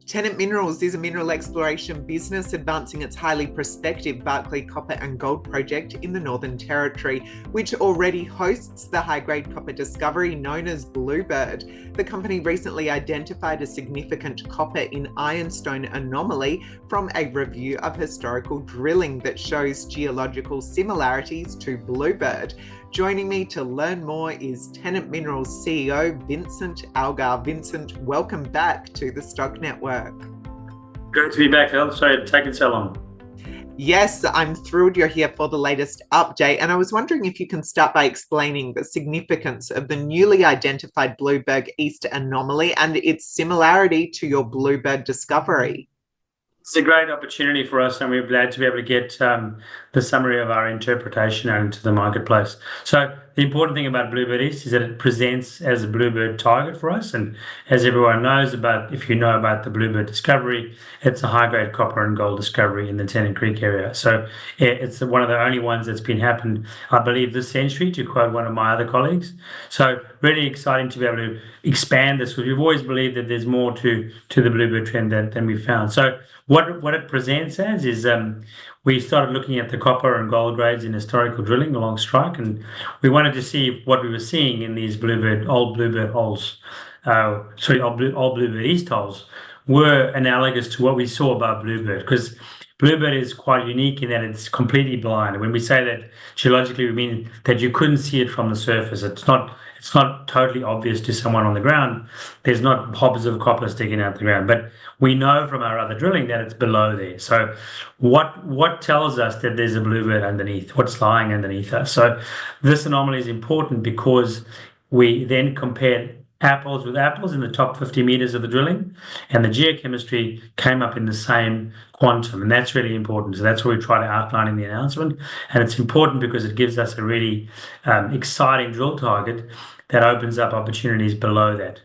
Tennant Minerals is a mineral exploration business advancing its highly prospective Barclay Copper and Gold project in the Northern Territory, which already hosts the high-grade copper discovery known as Bluebird. The company recently identified a significant copper-in-ironstone anomaly from a review of historical drilling that shows geological similarities to Bluebird. Joining me to learn more is Tennant Minerals CEO Vincent Algar. Vincent, welcome back to the Stock Network. Great to be back, Lel. Sorry it's taken so long. Yes, I'm thrilled you're here for the latest update. And I was wondering if you can start by explaining the significance of the newly identified Bluebird East Anomaly and its similarity to your Bluebird discovery. It's a great opportunity for us, and we're glad to be able to get the summary of our interpretation out into the marketplace. So the important thing about Bluebird East is that it presents as a Bluebird target for us. And as everyone knows about, if you know about the Bluebird discovery, it's a high-grade copper and gold discovery in the Tennant Creek area. So it's one of the only ones that's been happened, I believe, this century, to quote one of my other colleagues. So really exciting to be able to expand this, because we've always believed that there's more to the Bluebird trend than we've found. So what it presents as is we started looking at the copper and gold grades in historical drilling along strike, and we wanted to see what we were seeing in these old Bluebird holes, old Bluebird East holes, were analogous to what we saw about Bluebird, because Bluebird is quite unique in that it's completely blind. When we say that geologically, we mean that you couldn't see it from the surface. It's not totally obvious to someone on the ground. There's not hobs of copper sticking out the ground, but we know from our other drilling that it's below there. So what tells us that there's a Bluebird underneath? What's lying underneath us? So this anomaly is important because we then compared apples with apples in the top 50 meters of the drilling, and the geochemistry came up in the same quantum, and that's really important. So that's what we try to outline in the announcement, and it's important because it gives us a really exciting drill target that opens up opportunities below that.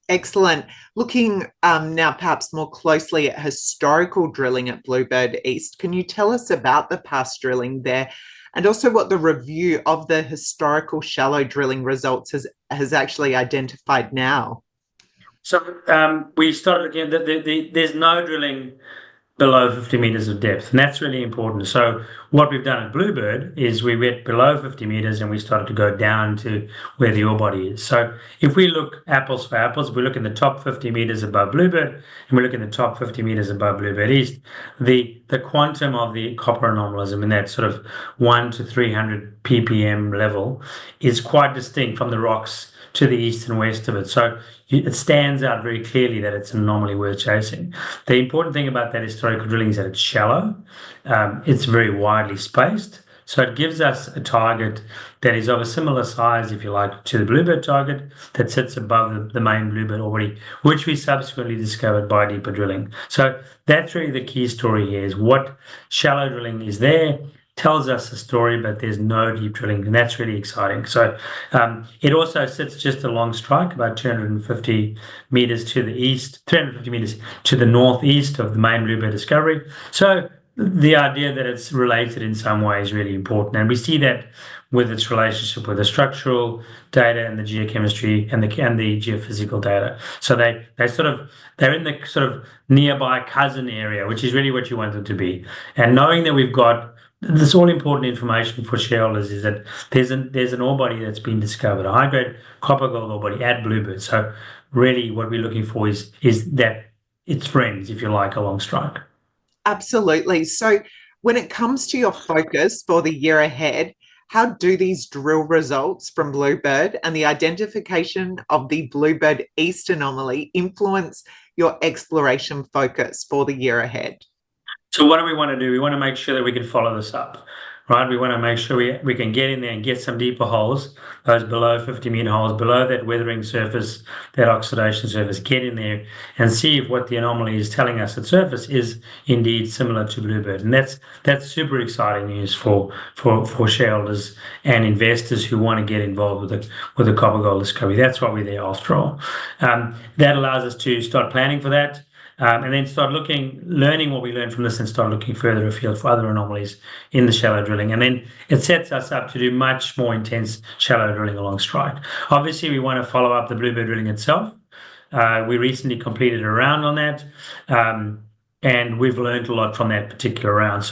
Excellent. Looking now perhaps more closely at historical drilling at Bluebird East, can you tell us about the past drilling there, and also what the review of the historical shallow drilling results has actually identified now? So we started looking at there's no drilling below 50 meters of depth, and that's really important. So what we've done at Bluebird is we went below 50 meters and we started to go down to where the ore body is. So if we look apples for apples, we look in the top 50 meters above Bluebird and we look in the top 50 meters above Bluebird East, the quantum of the copper anomalism in that sort of 1 to 300 ppm level is quite distinct from the rocks to the east and west of it. So it stands out very clearly that it's an anomaly worth chasing. The important thing about that historical drilling is that it's shallow. It's very widely spaced. So it gives us a target that is of a similar size, if you like, to the Bluebird target that sits above the main Bluebird ore body, which we subsequently discovered by deeper drilling. So that's really the key story here, is what shallow drilling is there, tells us a story, but there's no deep drilling, and that's really exciting. So it also sits just along strike, about 250 meters to the east, 350 meters to the northeast of the main Bluebird discovery. So the idea that it's related in some way is really important, and we see that with its relationship with the structural data and the geochemistry and the geophysical data. So they're in the sort of nearby cousin area, which is really what you want them to be. And knowing that we've got this all important information for shareholders is that there's an ore body that's been discovered, a high-grade copper gold ore body at Bluebird. So really what we're looking for is that it's friends, if you like, along strike. Absolutely. So when it comes to your focus for the year ahead, how do these drill results from Bluebird and the identification of the Bluebird East Anomaly influence your exploration focus for the year ahead? So what do we want to do? We want to make sure that we can follow this up, right? We want to make sure we can get in there and get some deeper holes, those below 50-meter holes, below that weathering surface, that oxidation surface, get in there and see if what the anomaly is telling us at surface is indeed similar to Bluebird. And that's super exciting news for shareholders and investors who want to get involved with the copper gold discovery. That's what we're there after all. That allows us to start planning for that. And then start learning what we learned from this, and start looking further afield for other anomalies in the shallow drilling. And then it sets us up to do much more intense shallow drilling along strike. Obviously, we want to follow up the Bluebird drilling itself. We recently completed a round on that. And we've learned a lot from that particular round.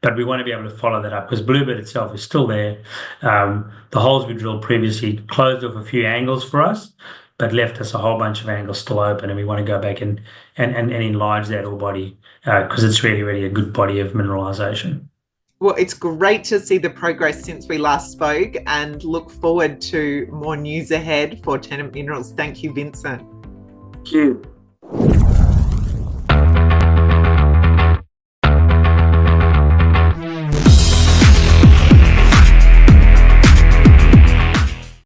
But we want to be able to follow that up because Bluebird itself is still there. The holes we drilled previously closed off a few angles for us, but left us a whole bunch of angles still open. And we want to go back and enlarge that ore body because it's really, really a good body of mineralization. Well, it's great to see the progress since we last spoke and look forward to more news ahead for Tennant Minerals. Thank you, Vincent. Thank you.